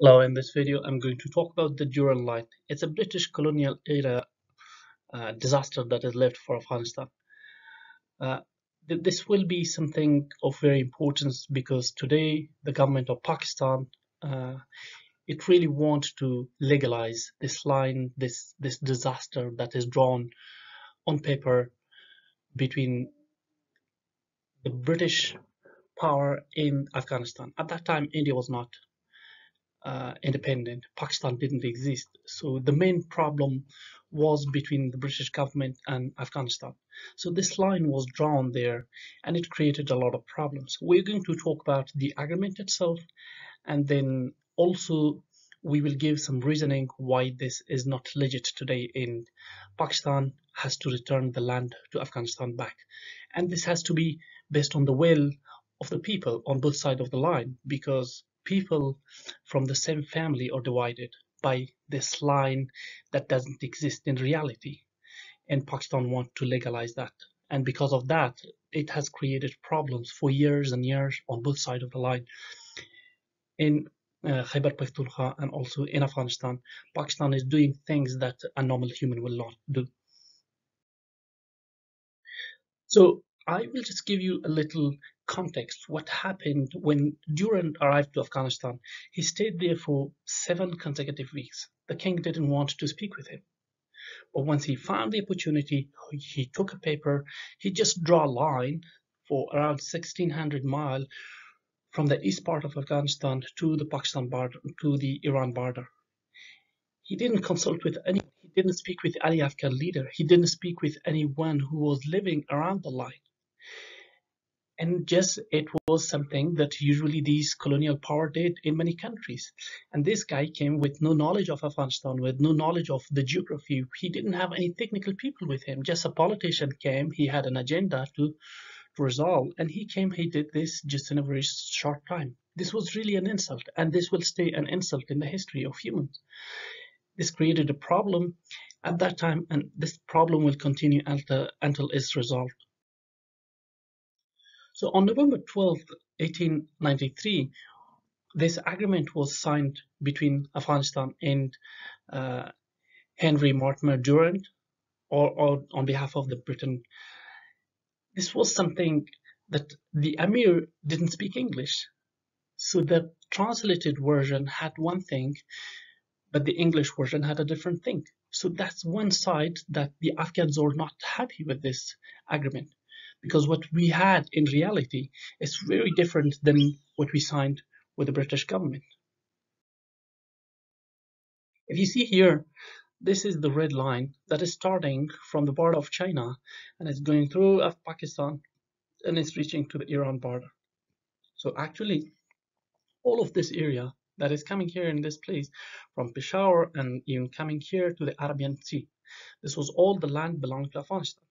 Hello, in this video, I'm going to talk about the Durand Line. It's a British colonial era disaster that is left for Afghanistan. Uh, this will be something of very importance because today the government of Pakistan uh, it really wants to legalize this line, this disaster that is drawn on paper between the British power in Afghanistan. At that time, India was not independent. Pakistan didn't exist. So the main problem was between the British government and Afghanistan. So this line was drawn there and it created a lot of problems. We're going to talk about the agreement itself, and then also we will give some reasoning why this is not legit today in Pakistan has to return the land to Afghanistan back. And this has to be based on the will of the people on both sides of the line, because people from the same family are divided by this line that doesn't exist in reality. And Pakistan want to legalize that. And because of that, it has created problems for years and years on both sides of the line. In Khyber Pakhtunkhwa and also in Afghanistan, Pakistan is doing things that a normal human will not do. So I will just give you a little context. What happened when Durand arrived to Afghanistan? He stayed there for 7 consecutive weeks. The king didn't want to speak with him. But once he found the opportunity, he took a paper, he just drew a line for around 1600 miles from the east part of Afghanistan to the Pakistan border, to the Iran border. He didn't consult with anyone. He didn't speak with any Afghan leader. He didn't speak with anyone who was living around the line. And just it was something that usually these colonial power did in many countries. And this guy came with no knowledge of Afghanistan, with no knowledge of the geography. He didn't have any technical people with him. Just a politician came. He had an agenda to resolve, and he came. He did this just in a very short time. This was really an insult, and this will stay an insult in the history of humans. This created a problem at that time, and this problem will continue until it's resolved. So on November 12th, 1893, this agreement was signed between Afghanistan and uh, Henry Mortimer Durand, or on behalf of the Britain. This was something that the Emir didn't speak English, so the translated version had one thing, but the English version had a different thing. So that's one side that the Afghans are not happy with this agreement, because what we had in reality is very different than what we signed with the British government. If you see here, this is the red line that is starting from the border of China and it's going through Pakistan and it's reaching to the Iran border. So actually, all of this area that is coming here in this place from Peshawar and even coming here to the Arabian Sea, this was all the land belonged to Afghanistan.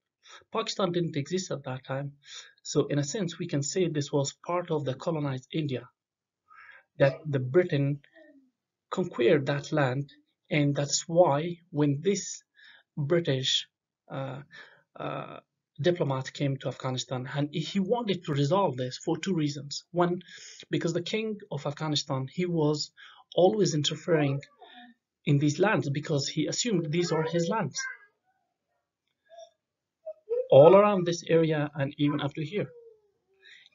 Pakistan didn't exist at that time. So in a sense, we can say this was part of the colonized India, that the Britain conquered that land. And that's why when this British uh, uh, diplomat came to Afghanistan, and he wanted to resolve this for two reasons. One, because the king of Afghanistan, he was always interfering in these lands because he assumed these are his lands all around this area and even up to here.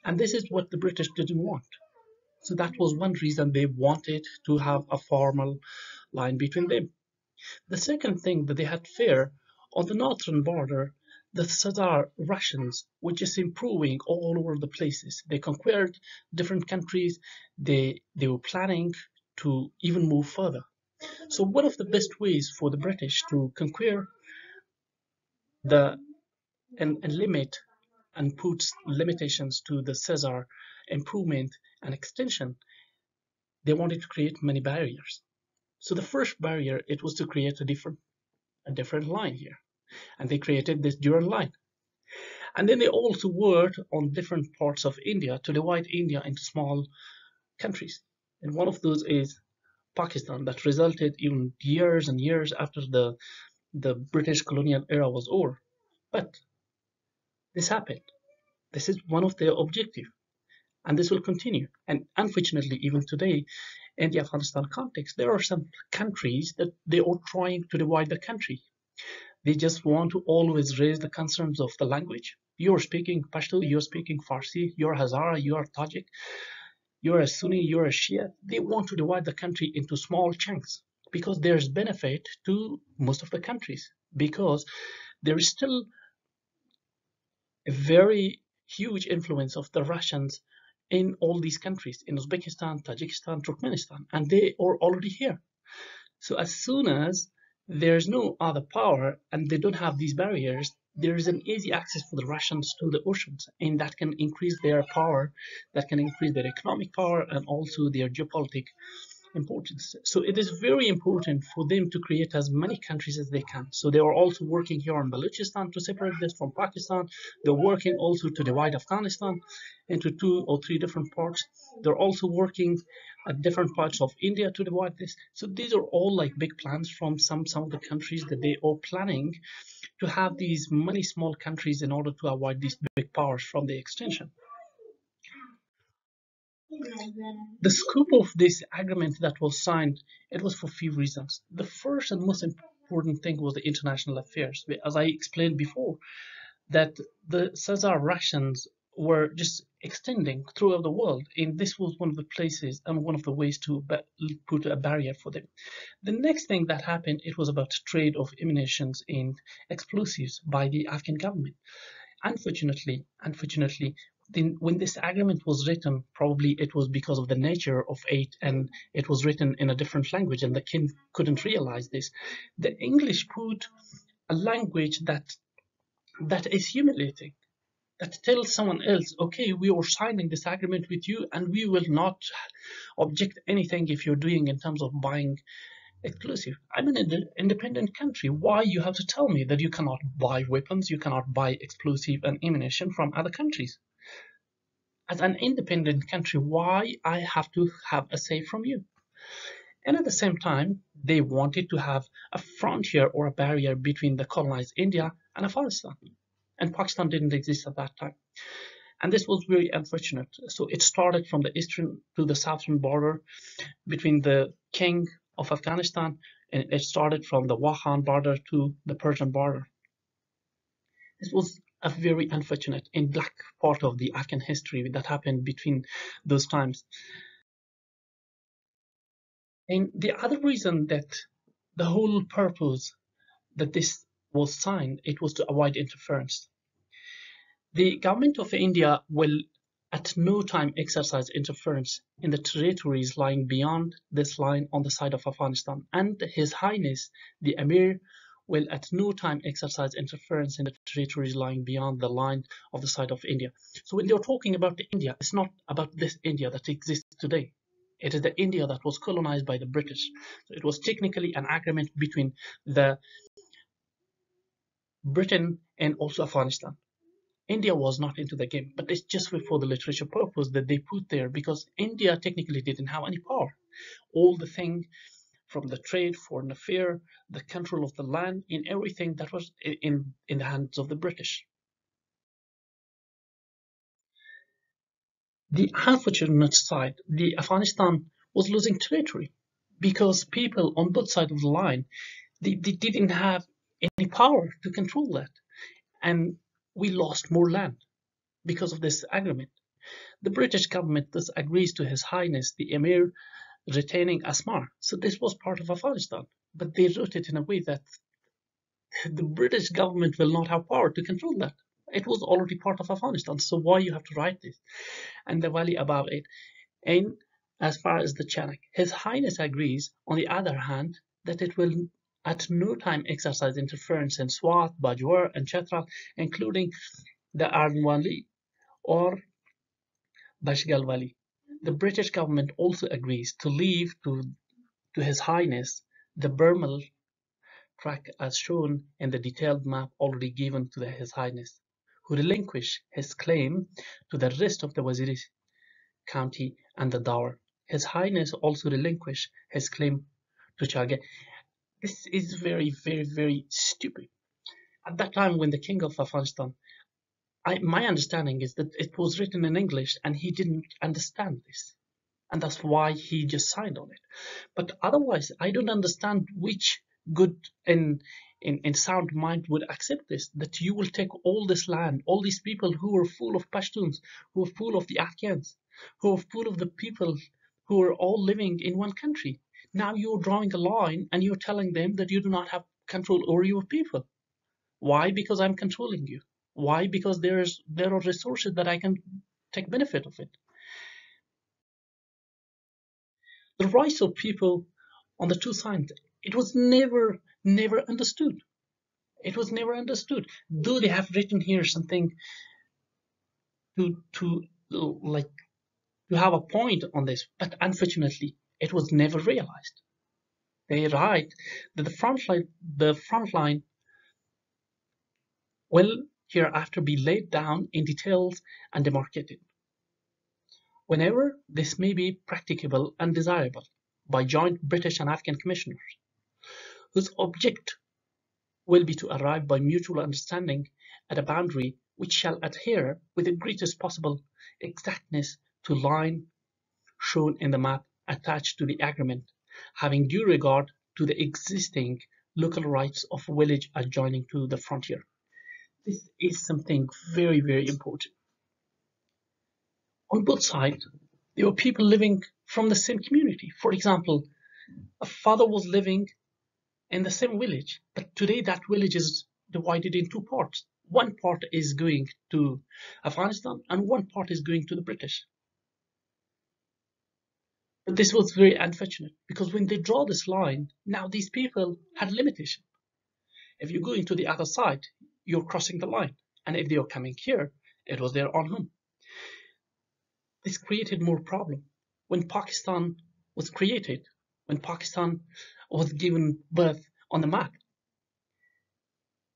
And this is what the British didn't want. So that was one reason they wanted to have a formal line between them. The second thing that they had fear on the northern border, the Tsar Russians, which is improving all over the places. They conquered different countries. They were planning to even move further. So one of the best ways for the British to conquer the and limit and put limitations to the Caesar improvement and extension, they wanted to create many barriers. So the first barrier, it was to create a different line here, and they created this Durand Line. And then they also worked on different parts of India to divide India into small countries. And one of those is Pakistan, that resulted in years and years after the British colonial era was over. But this happened. This is one of their objectives. and this will continue. And unfortunately, even today, in the Afghanistan context, there are some countries that they are trying to divide the country. They just want to always raise the concerns of the language. You're speaking Pashto, you're speaking Farsi, you're Hazara, you're Tajik, you're a Sunni, you're a Shia. They want to divide the country into small chunks because there's benefit to most of the countries, because there is still a very huge influence of the Russians in all these countries, in Uzbekistan, Tajikistan, Turkmenistan, and they are already here. So as soon as there's no other power and they don't have these barriers, there is an easy access for the Russians to the oceans, and that can increase their power, that can increase their economic power and also their geopolitical importance. So it is very important for them to create as many countries as they can. So they are also working here on Balochistan to separate this from Pakistan. They're working also to divide Afghanistan into 2 or 3 different parts. They're also working at different parts of India to divide this. So these are all like big plans from some of the countries that they are planning to have these many small countries in order to avoid these big powers from the extension. The scope of this agreement that was signed, it was for few reasons. The first and most important thing was the international affairs. As I explained before, that the Caesar Russians were just extending throughout the world, and this was one of the places and one of the ways to put a barrier for them. The next thing that happened, it was about trade of ammunitions and explosives by the Afghan government. Unfortunately, when this agreement was written, probably it was because of the nature of it, and it was written in a different language, and the king couldn't realize this. The English put a language that is humiliating, that tells someone else, okay, we are signing this agreement with you, and we will not object anything if you're doing in terms of buying exclusive. I'm an independent country. Why you have to tell me that you cannot buy weapons, you cannot buy explosive and ammunition from other countries? As an independent country, why I have to have a say from you? And at the same time, they wanted to have a frontier or a barrier between the colonized India and Afghanistan. And Pakistan didn't exist at that time. And this was very unfortunate. So it started from the eastern to the southern border between the king of Afghanistan, and it started from the Wakhan border to the Persian border. This was a very unfortunate and black part of the Afghan history that happened between those times. And the other reason that the whole purpose that this was signed, it was to avoid interference. The government of India will at no time exercise interference in the territories lying beyond this line on the side of Afghanistan, and His Highness the Emir will at no time exercise interference in the territories lying beyond the line of the side of India. So when they're talking about India, it's not about this India that exists today. It is the India that was colonized by the British. So it was technically an agreement between the Britain and also Afghanistan. India was not into the game, but it's just for the literature purpose that they put there, because India technically didn't have any power. All the thing from the trade, foreign affair, the control of the land, in everything that was in the hands of the British. The unfortunate side, the Afghanistan was losing territory because people on both sides of the line, they didn't have any power to control that. And we lost more land because of this agreement. The British government thus agrees to His Highness the Emir retaining Asmar. So this was part of Afghanistan, but they wrote it in a way that the British government will not have power to control that. It was already part of Afghanistan, so why you have to write this? And the valley above it. And as far as the Chanak, His Highness agrees, on the other hand, that it will at no time exercise interference in Swat, Bajwar, and Chatra, including the Arnwali or Bashgal Valley. The British government also agrees to leave to His Highness the Burmal track as shown in the detailed map already given to His Highness, who relinquish his claim to the rest of the Waziri county and the Dawar. His Highness also relinquish his claim to Chage. This is very, very, very stupid. At that time, when the king of Afghanistan My understanding is that it was written in English and he didn't understand this. And that's why he just signed on it. But otherwise, I don't understand which good in sound mind would accept this, that you will take all this land, all these people who are full of Pashtuns, who are full of the Afghans, who are full of the people who are all living in one country. Now you're drawing a line and you're telling them that you do not have control over your people. Why? Because I'm controlling you. Why? Because there are resources that I can take benefit of it. The rights of people on the two sides, it was never understood. It was never understood. Though they have written here something to like to have a point on this, but unfortunately, it was never realized. They write that the front line will hereafter be laid down in details and demarcated, whenever this may be practicable and desirable, by joint British and Afghan commissioners, whose object will be to arrive by mutual understanding at a boundary which shall adhere with the greatest possible exactness to line shown in the map attached to the agreement, having due regard to the existing local rights of village adjoining to the frontier. This is something very important. On both sides, there were people living from the same community. For example, a father was living in the same village, but today that village is divided in two parts. One part is going to Afghanistan and one part is going to the British. But this was very unfortunate because when they draw this line, now these people had limitation. If you go into the other side, you're crossing the line. And if they are coming here, it was their own home. This created more problem. When Pakistan was created, when Pakistan was given birth on the map,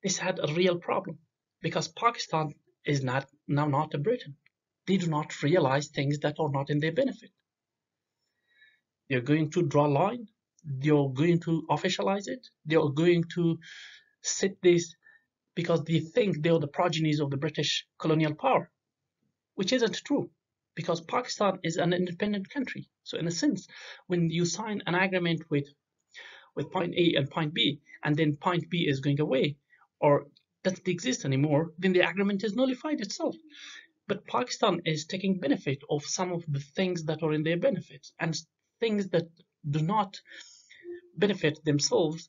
this had a real problem because Pakistan is not a Britain. They do not realize things that are not in their benefit. They're going to draw a line. They're going to officialize it. They're going to set this because they think they're the progenies of the British colonial power, which isn't true because Pakistan is an independent country. So in a sense, when you sign an agreement with point A and point B, and then point B is going away or doesn't exist anymore, then the agreement is nullified itself. But Pakistan is taking benefit of some of the things that are in their benefits, and things that do not benefit themselves,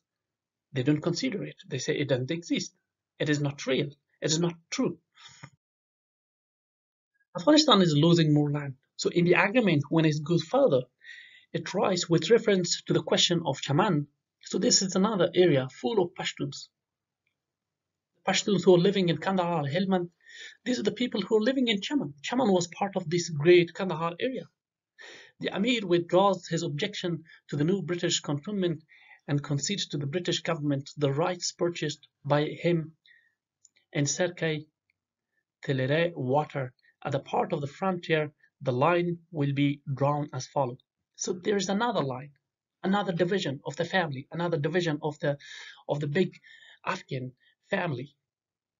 they don't consider it. They say it doesn't exist. It is not real. It is not true. Afghanistan is losing more land. So in the agreement, when it goes further, it writes with reference to the question of Chaman. So this is another area full of Pashtuns. Pashtuns who are living in Kandahar, Helmand. These are the people who are living in Chaman. Chaman was part of this great Kandahar area. The Amir withdraws his objection to the new British cantonment and concedes to the British government the rights purchased by him in Serkei Telere water. At the part of the frontier, the line will be drawn as follows. So there is another line, another division of the family, another division of the big Afghan family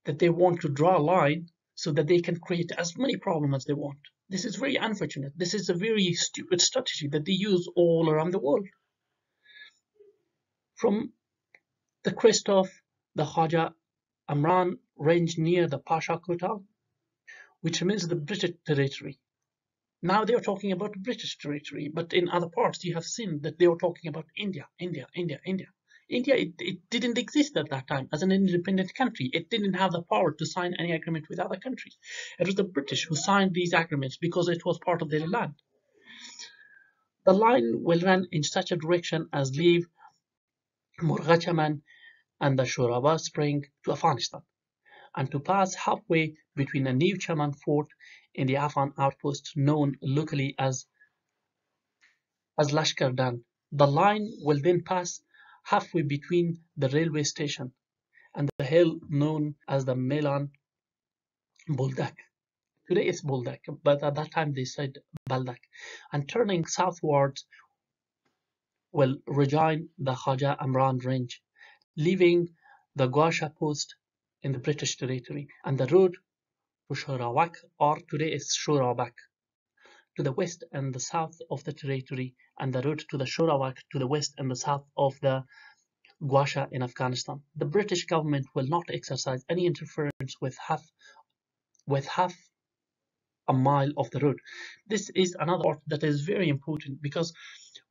that they want to draw a line so that they can create as many problems as they want. This is very unfortunate. This is a very stupid strategy that they use all around the world. From the crest of the Khaja Amran range near the Pasha Kotal, which remains the British territory. Now they are talking about British territory, but in other parts you have seen that they are talking about India, India, India, India. India, it didn't exist at that time as an independent country. It didn't have the power to sign any agreement with other countries. It was the British who signed these agreements because it was part of their land. The line will run in such a direction as leave Murghachaman and the Shuraba Spring to Afghanistan, and to pass halfway between the New Chaman fort in the Afghan outpost known locally as Lashkar Dan. The line will then pass halfway between the railway station and the hill known as the Melan Buldak. Today it's Buldak, but at that time they said Baldak. And turning southwards will rejoin the Khaja Amran range, leaving the Guasha post in the British territory, and the road Pusharawak, or today is Shorawak, to the west and the south of the territory, and the road to the Shorawak to the west and the south of the Gwasha in Afghanistan. The British government will not exercise any interference with half a mile of the road. This is another part that is very important, because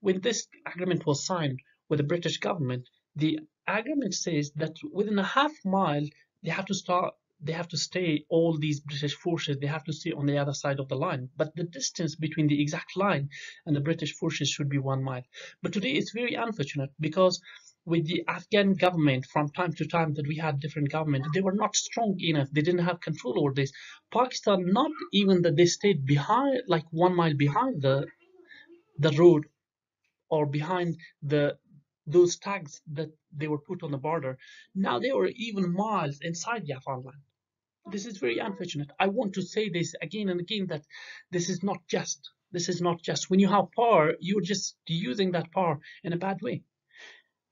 when this agreement was signed with the British government, the agreement says that within a half mile they have to start they have to stay, all these British forces, they have to stay on the other side of the line. But the distance between the exact line and the British forces should be 1 mile. But today it's very unfortunate, because with the Afghan government, from time to time that we had different government, they were not strong enough. They didn't have control over this. Pakistan, not even that they stayed behind, like 1 mile behind the road, or behind the those tags that they were put on the border. Now they were even miles inside the Afghan land. This is very unfortunate. I want to say this again and again, that this is not just. This is not just. When you have power, you're just using that power in a bad way.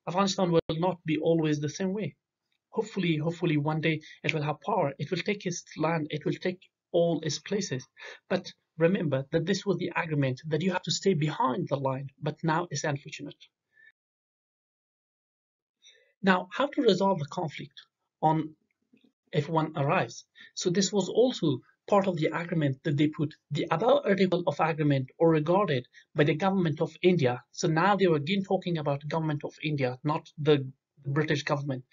Afghanistan will not be always the same way. Hopefully one day it will have power. It will take its land. It will take all its places. But remember that this was the agreement, that you have to stay behind the line. But now it's unfortunate. Now, how to resolve the conflict on if one arrives? So this was also part of the agreement that they put. The above article of agreement or regarded by the government of India. So now they were again talking about government of India, not the British government,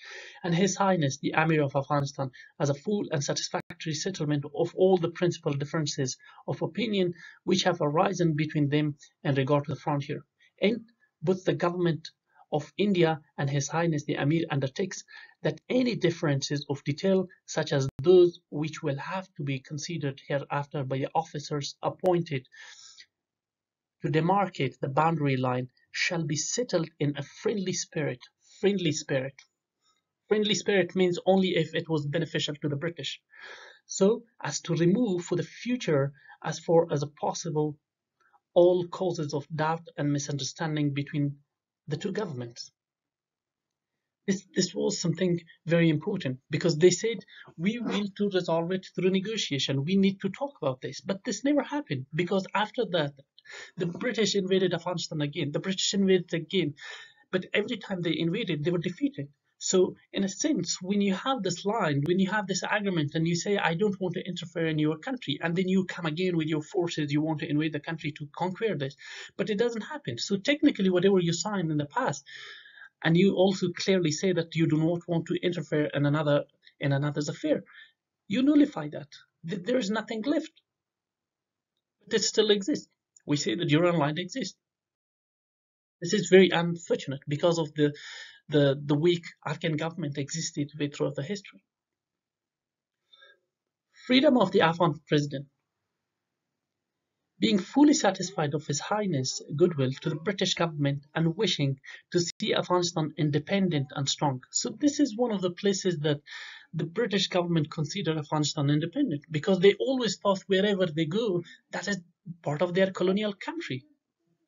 and His Highness the Emir of Afghanistan, as a full and satisfactory settlement of all the principal differences of opinion which have arisen between them in regard to the frontier. And both the government of India and His Highness the Emir undertakes that any differences of detail, such as those which will have to be considered hereafter by the officers appointed to demarcate the boundary line, shall be settled in a friendly spirit. Friendly spirit. Friendly spirit means only if it was beneficial to the British. So as to remove for the future, as far as possible, all causes of doubt and misunderstanding between the two governments. This was something very important, because they said we need to resolve it through negotiation. We need to talk about this. But this never happened, because after that, the British invaded Afghanistan again. The British invaded again. But every time they invaded, they were defeated. So in a sense, when you have this line, when you have this agreement, and you say, I don't want to interfere in your country, and then you come again with your forces, you want to invade the country to conquer this, but it doesn't happen. So technically, whatever you signed in the past, and you also clearly say that you do not want to interfere in another's affair, you nullify that. There is nothing left. But it still exists. We say the Durand Line exists. This is very unfortunate, because of the weak Afghan government existed throughout the history. Freedom of the Afghan president. Being fully satisfied of His Highness' goodwill to the British government and wishing to see Afghanistan independent and strong. So this is one of the places that the British government considered Afghanistan independent, because they always thought wherever they go, that is part of their colonial country.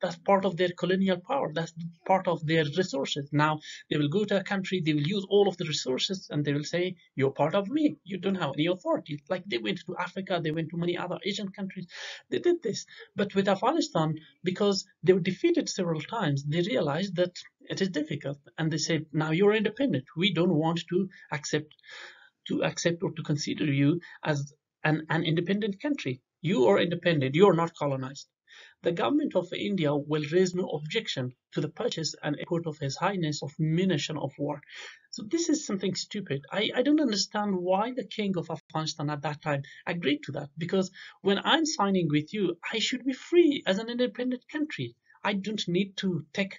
That's part of their colonial power. That's part of their resources. Now they will go to a country, they will use all of the resources, and they will say, you're part of me. You don't have any authority. Like they went to Africa, they went to many other Asian countries. They did this. But with Afghanistan, because they were defeated several times, they realized that it is difficult. And they said, now you're independent. We don't want to accept or to consider you as an independent country. You are independent. You are not colonized. The government of India will raise no objection to the purchase and import of His Highness of munition of war. So this is something stupid. I don't understand why the king of Afghanistan at that time agreed to that, because when I'm signing with you, I should be free as an independent country. I don't need to take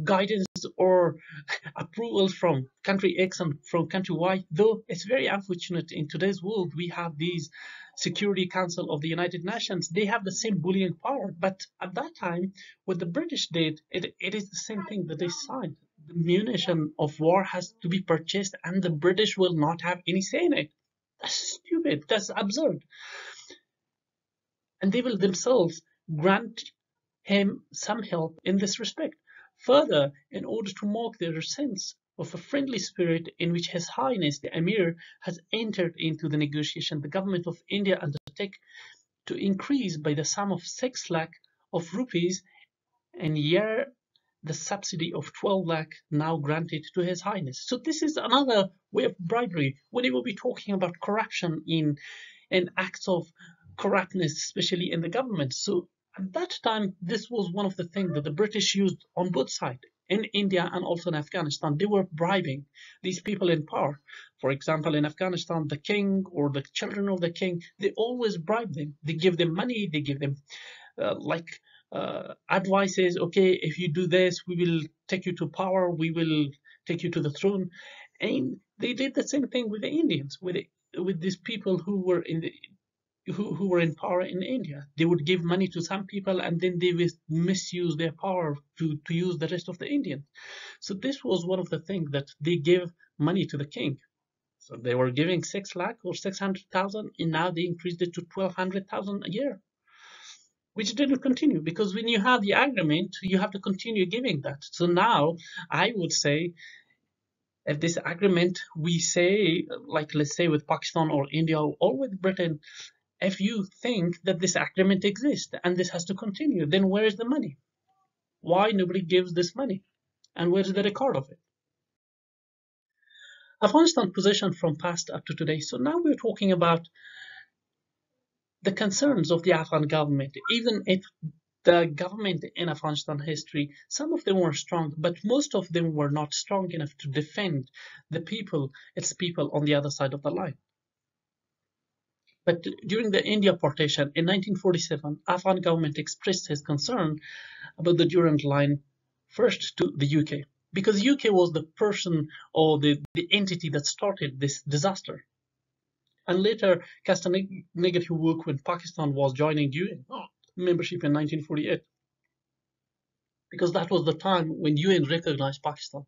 guidance or approvals from country X and from country Y, though it's very unfortunate in today's world we have these Security Council of the United Nations. They have the same bullying power, but at that time, what the British did, it is the same thing that they signed. The munition of war has to be purchased, and the British will not have any say in it. That's stupid. That's absurd. And they will themselves grant him some help in this respect. Further, in order to mark their sense of a friendly spirit in which His Highness the Emir has entered into the negotiation, the government of India undertake to increase by the sum of 6 lakh of rupees and year the subsidy of 12 lakh now granted to His Highness. So this is another way of bribery. Whenever we're talking about corruption in acts of corruptness, especially in the government. So at that time, this was one of the things that the British used on both sides, in India and also in Afghanistan. They were bribing these people in power. For example, in Afghanistan, the king or the children of the king, they always bribe them. They give them money, they give them advices. Okay, if you do this, we will take you to power, we will take you to the throne. And they did the same thing with the Indians, with these people who were who were in power in India. They would give money to some people and then they would misuse their power to use the rest of the Indians. So this was one of the things that they gave money to the king. So they were giving 6 lakh or 600,000 and now they increased it to 1,200,000 a year, which didn't continue because when you have the agreement, you have to continue giving that. So now I would say if this agreement we say, like let's say with Pakistan or India or with Britain, if you think that this agreement exists and this has to continue, then where is the money? Why nobody gives this money? And where is the record of it? Afghanistan position from past up to today. So now we're talking about the concerns of the Afghan government. Even if the government in Afghanistan history, some of them were strong, but most of them were not strong enough to defend the people, its people on the other side of the line. But during the India partition in 1947, Afghan government expressed his concern about the Durand Line first to the UK, because UK was the person or the entity that started this disaster. And later cast a negative work when Pakistan was joining UN membership in 1948, because that was the time when UN recognized Pakistan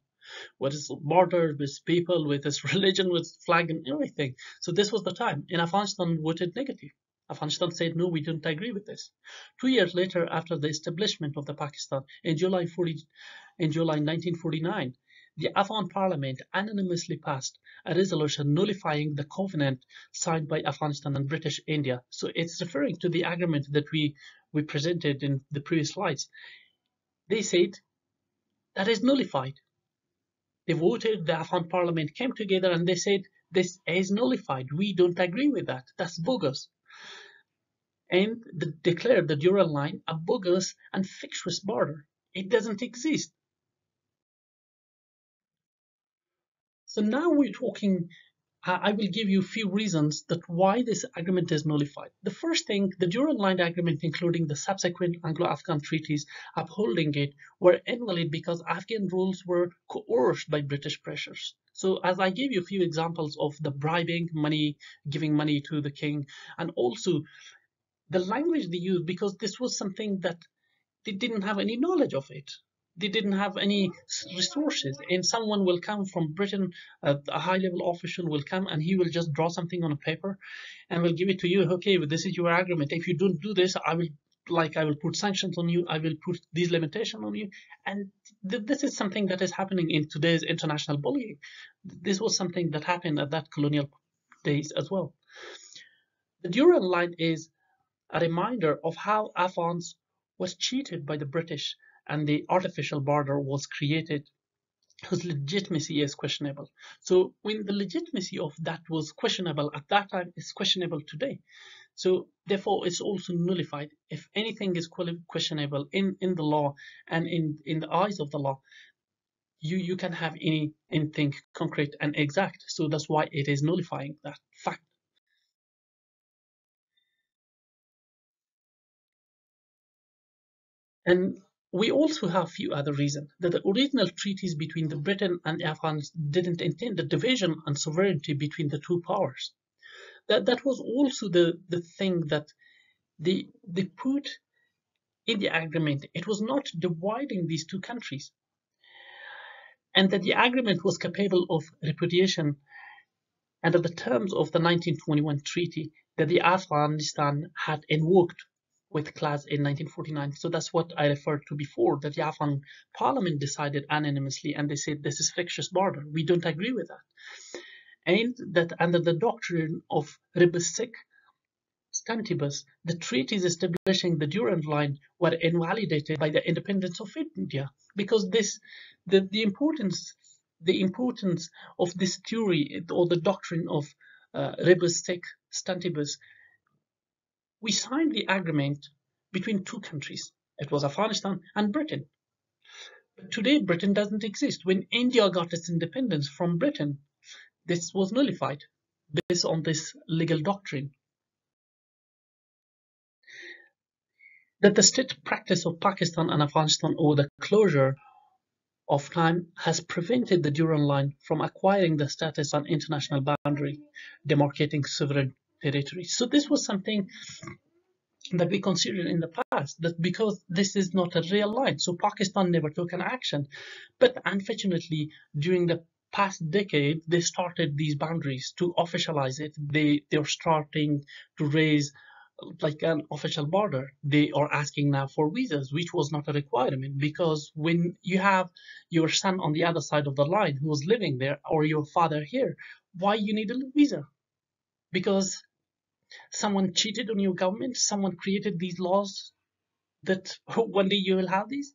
with its border, with its people, with its religion, with its flag and everything. So this was the time. And Afghanistan voted negative. Afghanistan said, no, we don't agree with this. 2 years later, after the establishment of the Pakistan in July 1949, the Afghan parliament anonymously passed a resolution nullifying the covenant signed by Afghanistan and British India. So it's referring to the agreement that we presented in the previous slides. They said that is nullified. They voted, the Afghan parliament came together and they said, this is nullified. We don't agree with that. That's bogus. And they declared the Durand Line a bogus and fictitious border. It doesn't exist. So now we're talking, I will give you a few reasons that why this agreement is nullified. The first thing, the Durand Line Agreement, including the subsequent Anglo-Afghan treaties upholding it, were invalid because Afghan rules were coerced by British pressures. So as I gave you a few examples of the bribing money, giving money to the king, and also the language they used, because this was something that they didn't have any knowledge of it. They didn't have any resources, and someone will come from Britain, a high-level official will come and he will just draw something on a paper and will give it to you. Okay, but this is your agreement. If you don't do this, I will put sanctions on you. I will put these limitations on you. And this is something that is happening in today's international bullying. This was something that happened at that colonial days as well. The Durand Line is a reminder of how Afghans was cheated by the British and the artificial border was created whose legitimacy is questionable. So when the legitimacy of that was questionable at that time, it's questionable today. So therefore it's also nullified. If anything is questionable in the law and in the eyes of the law, you can have anything concrete and exact. So that's why it is nullifying that fact. And we also have a few other reasons that the original treaties between the Britain and the Afghans didn't intend the division and sovereignty between the two powers. That was also the thing that they put in the agreement. It was not dividing these two countries, and that the agreement was capable of repudiation under the terms of the 1921 treaty that the Afghanistan had invoked. with class in 1949. So that's what I referred to before, that the Afghan parliament decided unanimously, and they said this is fictitious border. We don't agree with that. And that under the doctrine of rebus sic stantibus, the treaties establishing the Durand Line were invalidated by the independence of India, because the importance of this theory or the doctrine of rebus sic stantibus. We signed the agreement between two countries. It was Afghanistan and Britain. But today, Britain doesn't exist. When India got its independence from Britain, this was nullified based on this legal doctrine. That the state practice of Pakistan and Afghanistan over the closure of time has prevented the Durand Line from acquiring the status on international boundary, demarcating sovereign territory. So this was something that we considered in the past, that because this is not a real line, so Pakistan never took an action. But unfortunately, during the past decade, they started these boundaries to officialize it. They're starting to raise like an official border. They are asking now for visas, which was not a requirement, because when you have your son on the other side of the line who was living there, or your father here, why you need a visa? Because someone cheated on your government, someone created these laws that one day you will have these.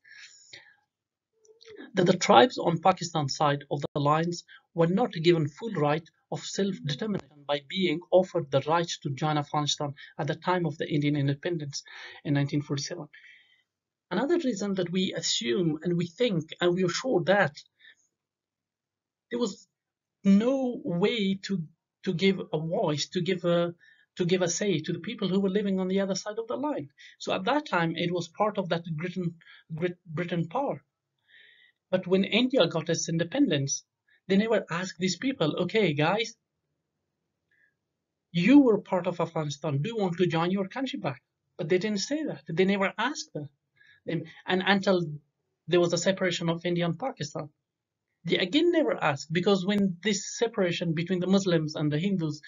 That the tribes on Pakistan's side of the lines were not given full right of self-determination by being offered the right to join Afghanistan at the time of the Indian independence in 1947. Another reason that we assume and we think and we are sure that there was no way to give a voice, to give a say to the people who were living on the other side of the line. So at that time, it was part of that Great Britain power. But when India got its independence, they never asked these people, okay, guys, you were part of Afghanistan. Do you want to join your country back? But they didn't say that. They never asked that. And until there was a separation of India and Pakistan, they again never asked, because when this separation between the Muslims and the Hindus,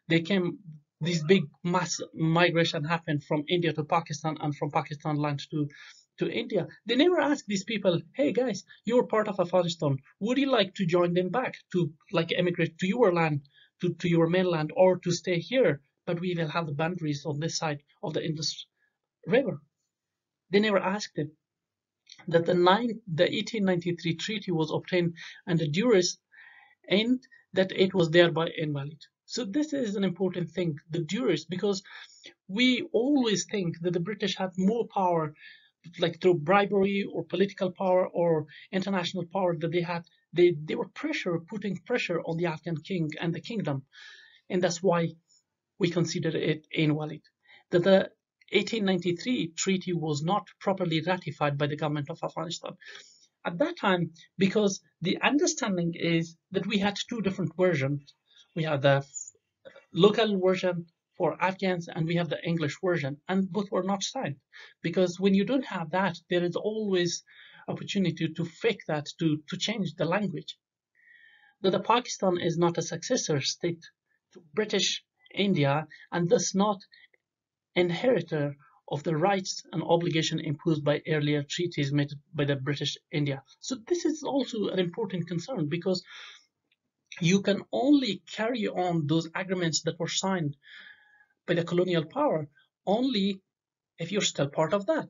they came, this big mass migration happened from India to Pakistan and from Pakistan land to India. They never asked these people, hey guys, you're part of Afghanistan. Would you like to join them back to like emigrate to your land, to your mainland, or to stay here? But we will have the boundaries on this side of the Indus River. They never asked it. That the 1893 treaty was obtained under duress and that it was thereby invalid. So this is an important thing, the duress, because we always think that the British had more power, like through bribery or political power or international power, that they were putting pressure on the Afghan king and the kingdom, and that's why we consider it invalid. That the 1893 treaty was not properly ratified by the government of Afghanistan at that time, because the understanding is that we had two different versions. We have the local version for Afghans and we have the English version, and both were not signed, because when you don't have that, there is always opportunity to fake that, to change the language. That the Pakistan is not a successor state to British India and thus not inheritor of the rights and obligation imposed by earlier treaties made by the British India. So this is also an important concern, because you can only carry on those agreements that were signed by the colonial power only if you're still part of that,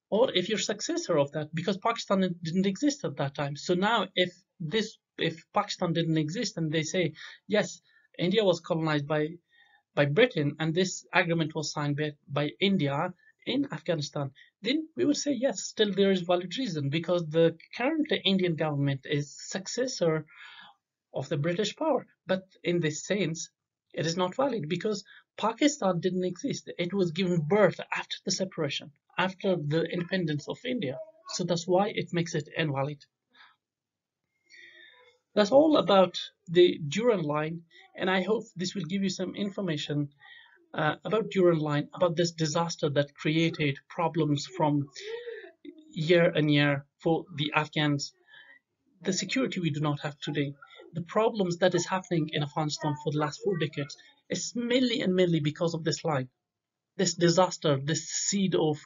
or if you're successor of that, because Pakistan didn't exist at that time. So now if Pakistan didn't exist and they say, yes, India was colonized by Britain and this agreement was signed by India in Afghanistan, then we would say, yes, still there is valid reason, because the current Indian government is successor of the British power. But in this sense, it is not valid, because Pakistan didn't exist. It was given birth after the separation, after the independence of India. So that's why it makes it invalid. That's all about the Durand Line, and I hope this will give you some information about Durand Line, about this disaster that created problems from year and year for the Afghans, the security we do not have today, the problems that is happening in Afghanistan for the last 4 decades is mainly and mainly because of this line. this disaster, this seed of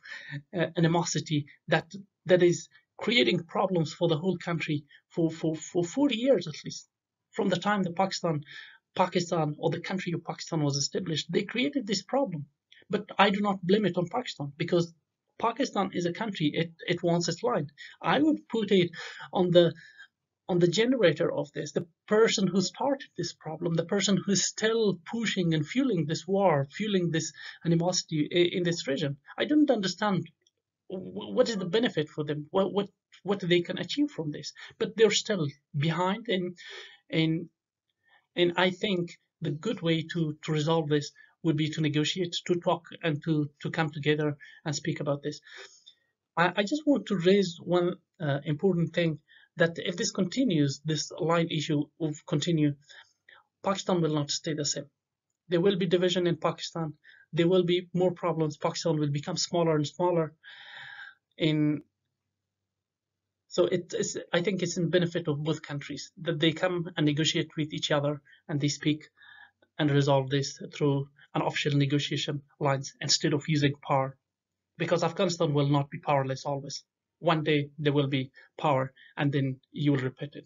animosity that is creating problems for the whole country for 40 years at least. From the time the Pakistan or the country of Pakistan was established, they created this problem. But I do not blame it on Pakistan, because Pakistan is a country, it wants its line. I would put it on the generator of this, the person who started this problem, the person who's still pushing and fueling this war, fueling this animosity in this region. I don't understand what is the benefit for them, what they can achieve from this, but they're still behind. And I think the good way to resolve this would be to negotiate, to talk, and to come together and speak about this. I just want to raise one important thing, that if this continues, this line issue will continue, Pakistan will not stay the same. There will be division in Pakistan. There will be more problems. Pakistan will become smaller and smaller. So I think it's in benefit of both countries that they come and negotiate with each other, and they speak and resolve this through an official negotiation lines instead of using power. Because Afghanistan will not be powerless always. One day there will be power, and then you will repeat it.